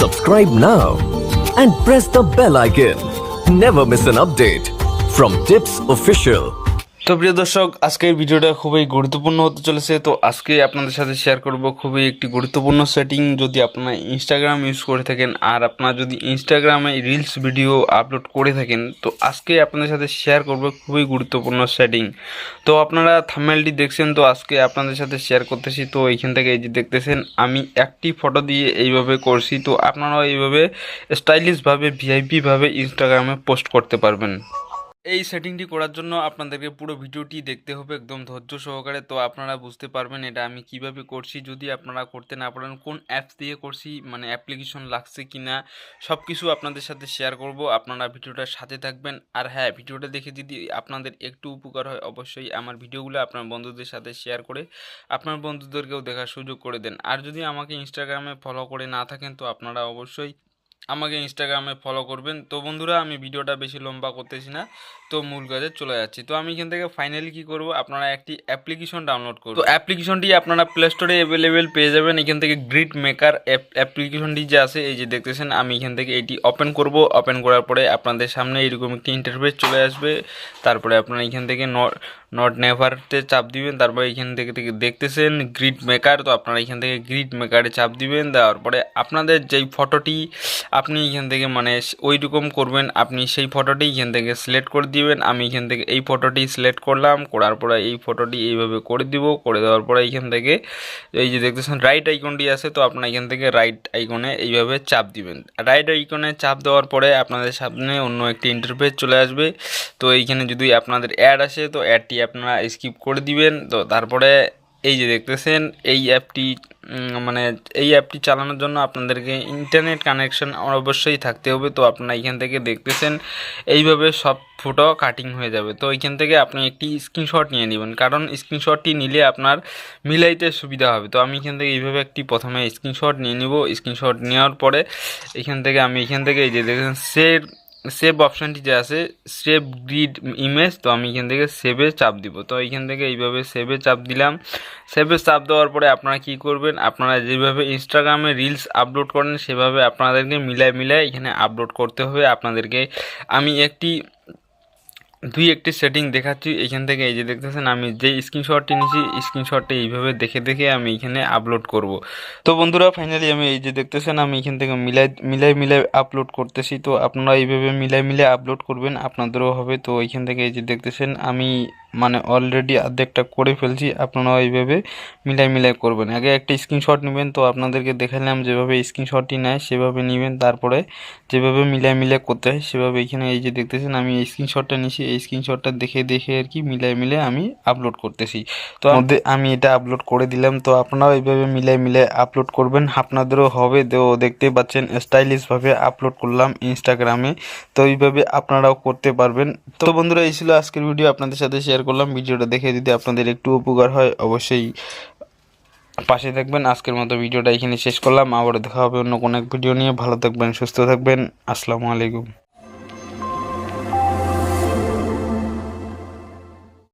Subscribe now and press the bell icon. Never miss an update from Tips Official. তো প্রিয় দর্শক, আজকের ভিডিওটা খুবই গুরুত্বপূর্ণ হতে চলেছে। তো আজকে আপনাদের সাথে শেয়ার করব খুবই একটি গুরুত্বপূর্ণ সেটিং। যদি আপনারা ইনস্টাগ্রাম ইউজ করে থাকেন আর আপনারা যদি ইনস্টাগ্রামে রিলস ভিডিও আপলোড করে থাকেন, তো আজকে আপনাদের সাথে শেয়ার করব খুবই গুরুত্বপূর্ণ সেটিং। তো আপনারা থাম্বনেলটি দেখছেন, তো আজকে আপনাদের সাথে শেয়ার করতেছি। তো এইখান থেকে এই যে দেখতেছেন, আমি একটি ফটো দিয়ে এইভাবে করছি। তো আপনারাও এইভাবে স্টাইলিশভাবে ভিআইপিভাবে ইনস্টাগ্রামে পোস্ট করতে পারবেন। এই সেটিংটি করার জন্য আপনাদেরকে পুরো ভিডিওটি দেখতে হবে একদম ধৈর্য সহকারে। তো আপনারা বুঝতে পারবেন এটা আমি কিভাবে করছি। যদি আপনারা করতে না পারেন, কোন অ্যাপস দিয়ে করছি, মানে অ্যাপ্লিকেশন লাগছে কি না, সব কিছু আপনাদের সাথে শেয়ার করব। আপনারা ভিডিওটার সাথে থাকবেন। আর হ্যাঁ, ভিডিওটা দেখে যদি আপনাদের একটু উপকার হয়, অবশ্যই আমার ভিডিওগুলো আপনার বন্ধুদের সাথে শেয়ার করে আপনার বন্ধুদেরকেও দেখার সুযোগ করে দেন। আর যদি আমাকে ইনস্টাগ্রামে ফলো করে না থাকেন, তো আপনারা অবশ্যই আমাকে ইনস্টাগ্রামে ফলো করবেন। তো বন্ধুরা, আমি ভিডিওটা বেশি লম্বা করতেছি না, তো মূল কাজে চলে যাচ্ছি। তো আমি এখান থেকে ফাইনালি কি করব, আপনারা একটি অ্যাপ্লিকেশন ডাউনলোড করুন। তো অ্যাপ্লিকেশনটি আপনারা প্লে স্টোরে অ্যাভেলেবেল পেয়ে যাবেন। এখান থেকে গ্রিড মেকার অ্যাপ্লিকেশনটি যে আছে, এই যে দেখতেছেন, আমি এখান থেকে এটি ওপেন করব। ওপেন করার পরে আপনাদের সামনে এরকম একটি ইন্টারফেস চলে আসবে। তারপরে আপনারা এখান থেকে নট নেভারতে চাপ দিবেন। তারপরে এখান থেকে দেখতেছেন গ্রিড মেকার। তো আপনারা এখান থেকে গ্রিড মেকারে চাপ দিবেন। দেওয়ার পরে আপনাদের যেই ফটোটি আপনি এখান থেকে মানে ওই রকম করবেন, আপনি সেই ফটোটি এখান থেকে সিলেক্ট করে দিবেন। আমি এখান থেকে এই ফটোটি সিলেক্ট করলাম, করার পরে এই ফটোটি এইভাবে করে দিব। করে দেওয়ার পরে এখান থেকে এই যে দেখতেছেন রাইট আইকনটি আছে, তো আপনারা এখান থেকে রাইট আইকনে এইভাবে চাপ দিবেন। রাইট আইকনে চাপ দেওয়ার পরে আপনাদের সামনে অন্য একটি ইন্টারফেস চলে আসবে। তো এইখানে যদি আপনাদের অ্যাড আসে, তো অ্যাডটি আপনারা স্কিপ করে দিবেন। তো তারপরে এই যে দেখতেছেন এই অ্যাপটি মানে এই অ্যাপটি চালানোর জন্য আপনাদেরকে ইন্টারনেট কানেকশন অবশ্যই থাকতে হবে। তো আপনারা এখান থেকে দেখতেছেন এইভাবে সব ফটো কাটিং হয়ে যাবে। তো এইখান থেকে আপনি একটি স্ক্রিনশট নিয়ে নেবেন, কারণ স্ক্রিনশটটি নিলে আপনার মিলাইতে সুবিধা হবে। তো আমি এখান থেকে এইভাবে একটি প্রথমে স্ক্রিনশট নিয়ে নিব। স্ক্রিনশট নেওয়ার পরে এখান থেকে আমি এখান থেকে এই যে দেখেন সেভ অপশানটি যে আছে, সেভ গ্রিড ইমেজ, তো আমি এখান থেকে সেভে চাপ দিব। তো এইখান থেকে এইভাবে সেভে চাপ দিলাম। সেভে চাপ দেওয়ার পরে আপনারা কি করবেন, আপনারা যেভাবে ইনস্টাগ্রামে রিলস আপলোড করেন সেভাবে আপনাদেরকে মিলায় এখানে আপলোড করতে হবে আপনাদেরকে। আমি একটি সেটিং দেখাচ্ছি। এখান থেকে এই যে দেখতেছেন, আমি যে স্ক্রিনশটটি নিয়েছি, স্ক্রিনশটটি এইভাবে দেখে আমি এখানে আপলোড করব। তো বন্ধুরা, ফাইনালি আমি এই যে দেখতেছেন, আমি এখান থেকে মিলাই আপলোড করতেছি। তো আপনারা এইভাবে মিলাই আপলোড করবেন, আপনাদেরও হবে। তো এইখান থেকে এই যে দেখতেছেন, আমি মানে অলরেডি অর্ধেকটা করে ফেলছি। আপনারাও এইভাবে মিলাই করবেন। আগে একটা স্ক্রিনশট নেবেন। তো আপনাদেরকে দেখালাম যেভাবে স্ক্রিনশটটি নেয় সেভাবে নেবেন। তারপরে যেভাবে মিলাই করতে হয় সেভাবে এখানে এই যে দেখতেছেন, আমি এই স্ক্রিনশটটা নিয়েছি। এই স্ক্রিনশটটা দেখে আর কি মিলাই আমি আপলোড করতেছি। তো আমি এটা আপলোড করে দিলাম। তো আপনারাও এইভাবে মিলাই আপলোড করবেন, আপনাদেরও হবে। তো দেখতে পাচ্ছেন স্টাইলিশভাবে আপলোড করলাম ইনস্টাগ্রামে। তো এইভাবে আপনারাও করতে পারবেন। তো বন্ধুরা, এই ছিল আজকের ভিডিও, আপনাদের সাথে শেয়ার করলাম। ভিডিওটা দেখে যদি আপনাদের একটু উপকার হয়, অবশ্যই পাশে থাকবেন। আজকের মতো ভিডিওটা এখানে শেষ করলাম। আবার দেখা হবে অন্য কোনো এক ভিডিও নিয়ে। ভালো থাকবেন, সুস্থ থাকবেন। আসসালামু আলাইকুম।